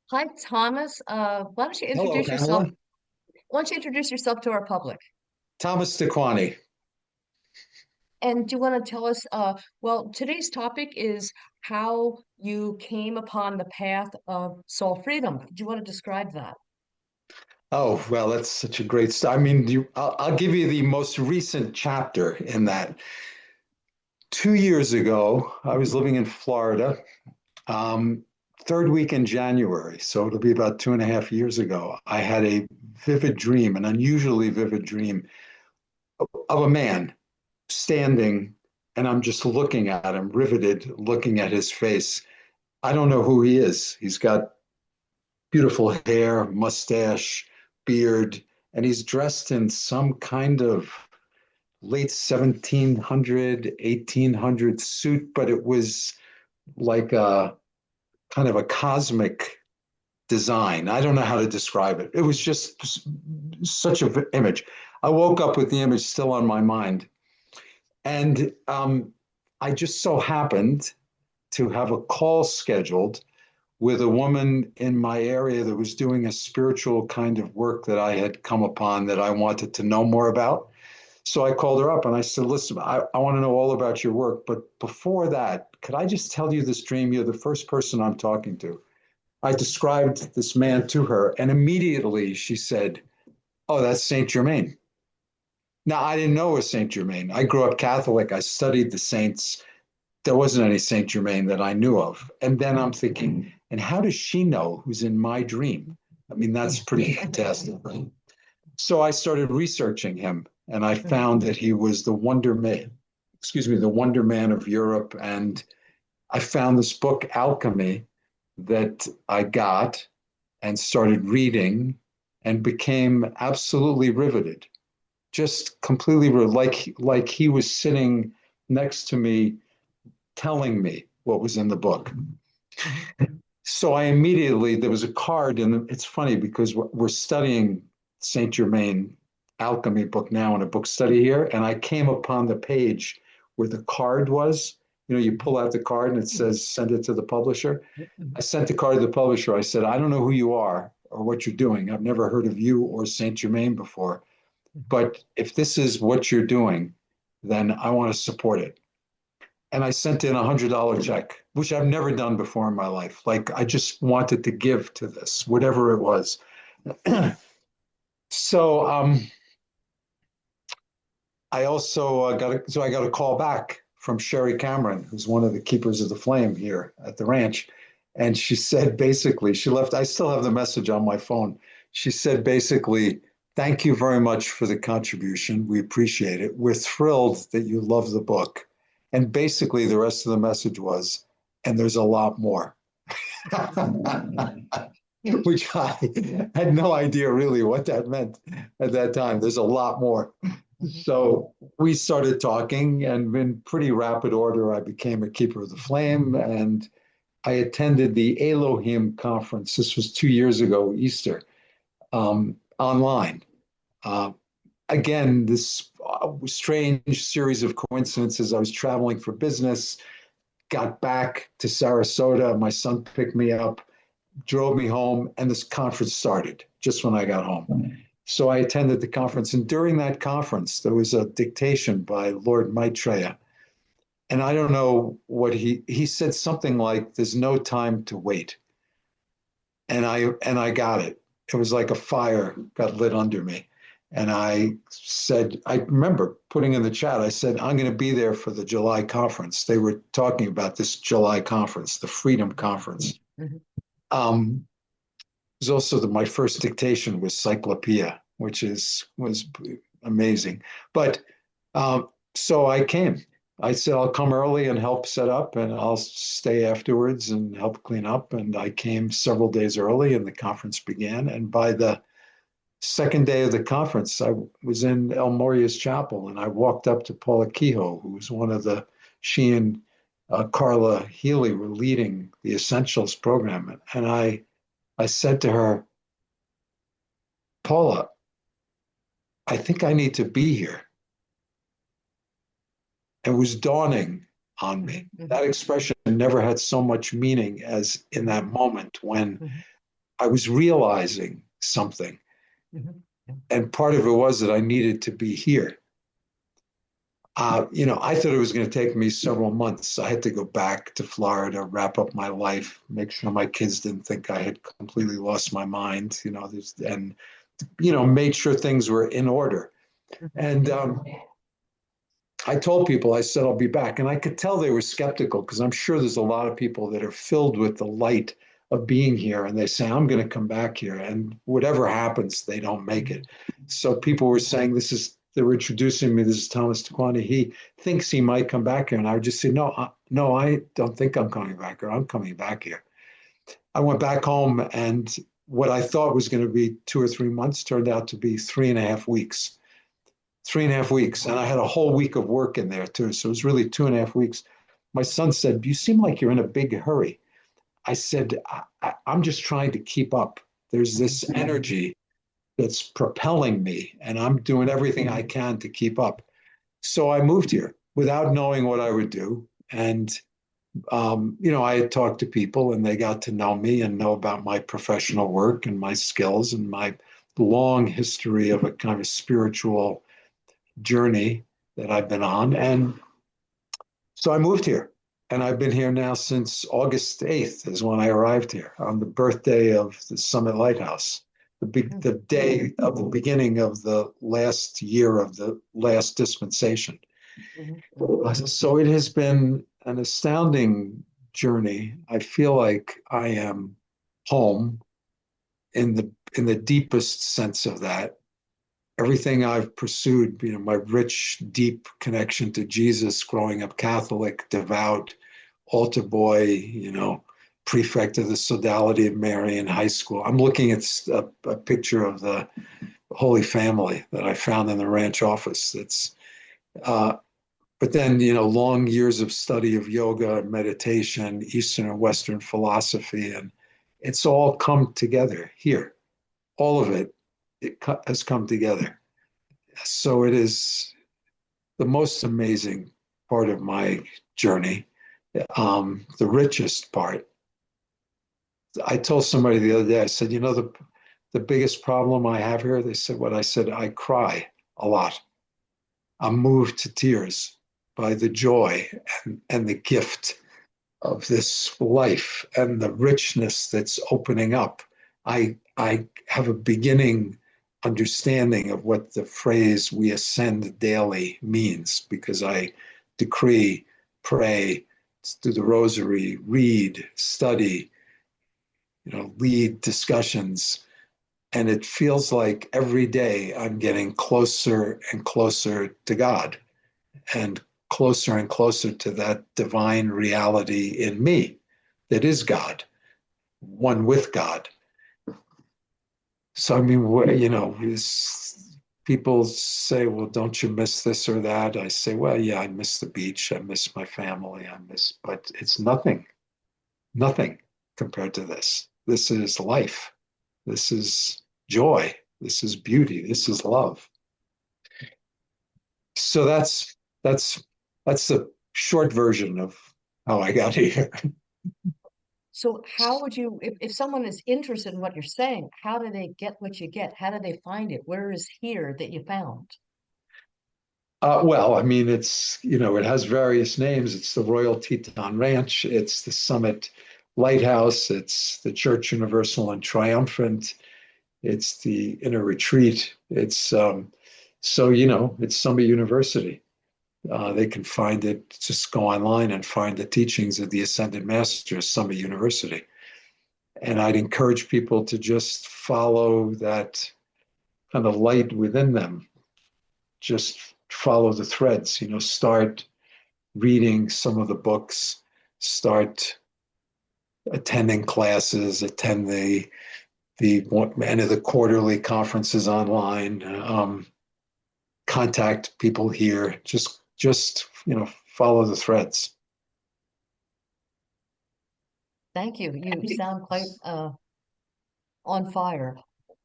Hi, Thomas. Why don't you Hello, introduce yourself? Pamela. Why don't you introduce yourself to our public? Thomas DeQuani. And do you want to tell us, well, today's topic is how you came upon the path of soul freedom. Do you want to describe that? Oh, well, that's such a great start. I mean, I'll give you the most recent chapter in that. 2 years ago, I was living in Florida, um, third week in January. So it'll be about 2.5 years ago. I had a vivid dream, an unusually vivid dream of a man standing, and I'm just looking at him, riveted, looking at his face. I don't know who he is. He's got beautiful hair, mustache, beard, and he's dressed in some kind of late 1700, 1800 suit, but it was like a kind of a cosmic design. I don't know how to describe it. It was just such an image. I woke up with the image still on my mind. And I just so happened to have a call scheduled with a woman in my area that was doing a spiritual kind of work that I had come upon that I wanted to know more about. So I called her up and I said, listen, I want to know all about your work. But before that, could I just tell you this dream? You're the first person I'm talking to. I described this man to her, and immediately she said, oh, that's Saint Germain. Now, I didn't know it was Saint Germain. I grew up Catholic. I studied the saints. There wasn't any Saint Germain that I knew of. And then I'm thinking, and how does she know who's in my dream? I mean, that's pretty fantastic, right? So I started researching him, and I found that he was the Wonder Man, excuse me, the Wonder Man of Europe. And I found this book, Alchemy, that I got and started reading and became absolutely riveted, just completely like he was sitting next to me telling me what was in the book. So I immediately, there was a card, and it's funny because we're studying Saint Germain alchemy book now in a book study here, and I came upon the page where the card was. You know, you pull out the card and it says send it to the publisher. I sent the card to the publisher. I said, I don't know who you are or what you're doing. I've never heard of you or Saint Germain before, but if this is what you're doing, then I want to support it. And I sent in $100 check, which I've never done before in my life. Like I just wanted to give to this, whatever it was. So I also I got a call back from Sherry Cameron, who's one of the keepers of the flame here at the ranch, and she said basically she left. I still have the message on my phone. She said basically, "Thank you very much for the contribution. We appreciate it. We're thrilled that you love the book." And basically, the rest of the message was, "And there's a lot more." Which I had no idea really what that meant at that time. There's a lot more. So we started talking, and in pretty rapid order, I became a keeper of the flame. And I attended the Elohim conference. This was 2 years ago, Easter, online. Uh, Again, this strange series of coincidences. I was traveling for business, got back to Sarasota. My son picked me up, drove me home, and this conference started just when I got home. So I attended the conference, and during that conference, there was a dictation by Lord Maitreya, and I don't know what he said something like, "There's no time to wait," and I got it. It was like a fire got lit under me, and I said, I remember putting in the chat, I said, I'm going to be there for the July conference. They were talking about this July conference, the Freedom Conference. Mhm. Um, was also my first dictation was Cyclopeia, which was amazing. But so I came. I said I'll come early and help set up, and I'll stay afterwards and help clean up. And I came several days early, and the conference began. And by the second day of the conference, I was in El Moria's chapel, and I walked up to Paula Kehoe, who was one of the she and Carla Healy were leading the Essentials program, and I said to her, Paula, I think I need to be here. It was dawning on me. Mhm. That expression never had so much meaning as in that moment when Mhm. I was realizing something. Mhm. And part of it was that I needed to be here. I thought it was going to take me several months. I had to go back to Florida, wrap up my life, make sure my kids didn't think I had completely lost my mind, and, made sure things were in order. Mhm. And I told people, I said, I'll be back. And I could tell they were skeptical because I'm sure there's a lot of people that are filled with the light of being here. And they say, I'm going to come back here. And whatever happens, they don't make it. So people were saying, they were introducing me. This is Thomas Taquani. He thinks he might come back here. And I would just say, no, no, I don't think I'm coming back here. I'm coming back here. I went back home, and what I thought was going to be 2 or 3 months turned out to be 3.5 weeks. 3.5 weeks. And I had a whole week of work in there too. So it was really 2.5 weeks. My son said, you seem like you're in a big hurry. I said, I'm just trying to keep up. There's this energy that's propelling me, and I'm doing everything I can to keep up. So I moved here without knowing what I would do. And, I had talked to people, and they got to know me and know about my professional work and my skills and my long history of a kind of spiritual journey that I've been on. And so I moved here, and I've been here now since August 8th is when I arrived here on the birthday of the Summit Lighthouse, the day of the beginning of the last year of the last dispensation. Mhm. So it has been an astounding journey. I feel like I am home in the deepest sense of that. Everything I've pursued, my rich, deep connection to Jesus, growing up Catholic, devout, altar boy, prefect of the Sodality of Mary in high school. I'm looking at a picture of the Holy Family that I found in the ranch office. Uh, but then, long years of study of yoga, meditation, Eastern and Western philosophy, and it's all come together here. All of it has come together. So it is the most amazing part of my journey, the richest part. I told somebody the other day, I said, the biggest problem I have here, they said, what I said, I cry a lot. I'm moved to tears by the joy and the gift of this life and the richness that's opening up. I have a beginning understanding of what the phrase "we ascend daily" means because I decree, pray, do the rosary, read, study, lead discussions, and it feels like every day I'm getting closer and closer to God and closer to that divine reality in me that is God, one with God. So, I mean, people say, well, don't you miss this or that? I say, well, yeah, I miss the beach. I miss my family. But it's nothing compared to this. This is life. This is joy. This is beauty. This is love. So that's that's the short version of how I got here. So how would you, if someone is interested in what you're saying, how do they get what you get? How do they find it? Where is here that you found? Well, I mean, it has various names. It's the Royal Teton Ranch. It's the Summit Lighthouse. It's the Church Universal and Triumphant. It's the Inner Retreat. It's Summit University. They can find it, just go online and find the teachings of the Ascended Masters, Summit University. And I'd encourage people to just follow that kind of light within them. Just follow the threads, start reading some of the books, start attending classes, attend the end of the quarterly conferences online, contact people here, just follow the threads. Thank you. You sound quite on fire.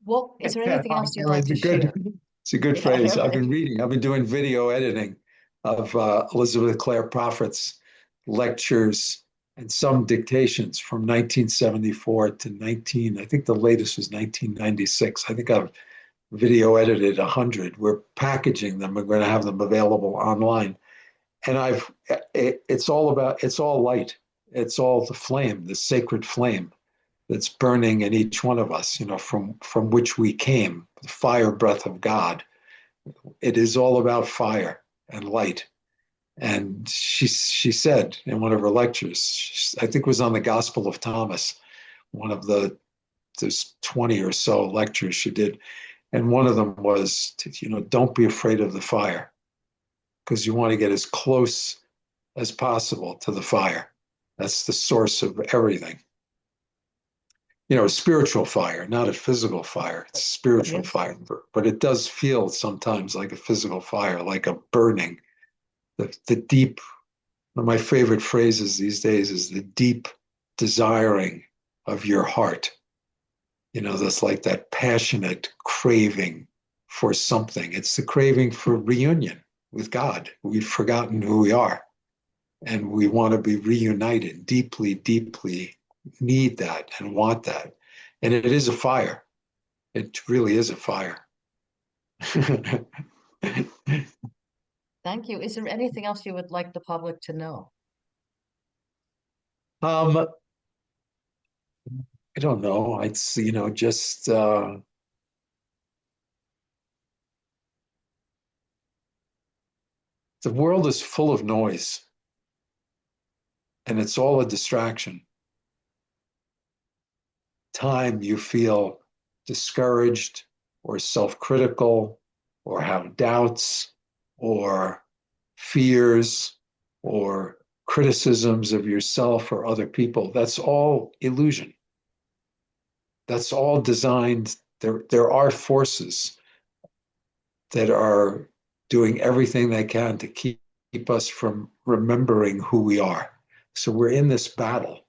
Well, is there anything else you'd like It's to a good share? it's a good Yeah, phrase. I've really. been reading. I've been doing video editing of Elizabeth Clare Prophet's lectures and some dictations from 1974 to 19, I think the latest was 1996. I think I've video edited 100. We're packaging them. We're going to have them available online. And it's all light. It's all the flame, the sacred flame that's burning in each one of us, from which we came, the fire breath of God. It is all about fire and light. And she said in one of her lectures, I think it was on the Gospel of Thomas, one of there's 20 or so lectures she did. And one of them was, don't be afraid of the fire, because you want to get as close as possible to the fire. That's the source of everything. A spiritual fire, not a physical fire. It's a spiritual Yes. fire, but it does feel sometimes like a physical fire, like a burning. The deep, one of my favorite phrases these days is the deep desiring of your heart. That's like that passionate craving for something. It's the craving for reunion with God. We've forgotten who we are, and we want to be reunited, deeply, deeply need that and want that. And it is a fire. It really is a fire. Thank you. Is there anything else you would like the public to know? um, I don't know. It's, just the world is full of noise, and it's all a distraction. Time you feel discouraged or self-critical or have doubts or fears or criticisms of yourself or other people, that's all illusion. That's all designed. There are forces that are doing everything they can to keep us from remembering who we are. So we're in this battle.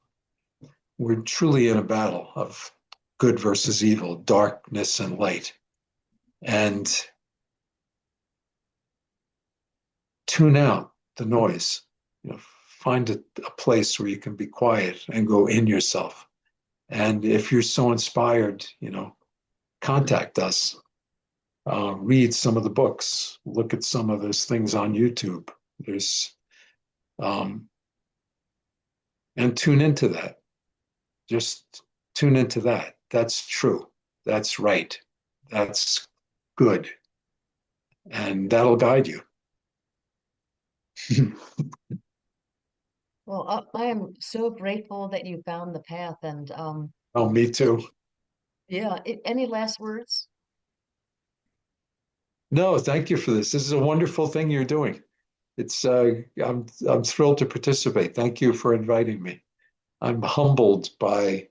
We're truly in a battle of good versus evil, darkness and light. And tune out the noise. Find a place where you can be quiet and go in yourself. And if you're so inspired, contact us. Read some of the books. Look at some of those things on YouTube. There's um, and tune into that. Just tune into that. That's true. That's right. That's good, and that'll guide you. Well, I am so grateful that you found the path. And Oh, me too. yeah, any last words? No, thank you for this. This is a wonderful thing you're doing. It's I'm thrilled to participate. Thank you for inviting me. I'm humbled by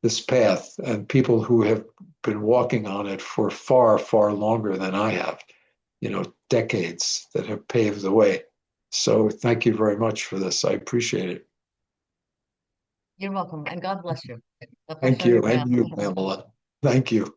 this path and people who have been walking on it for far, far longer than I have, decades that have paved the way. So thank you very much for this. I appreciate it. You're welcome, and God bless you. God bless Thank you on you. your path. And you, Pamela. Thank you.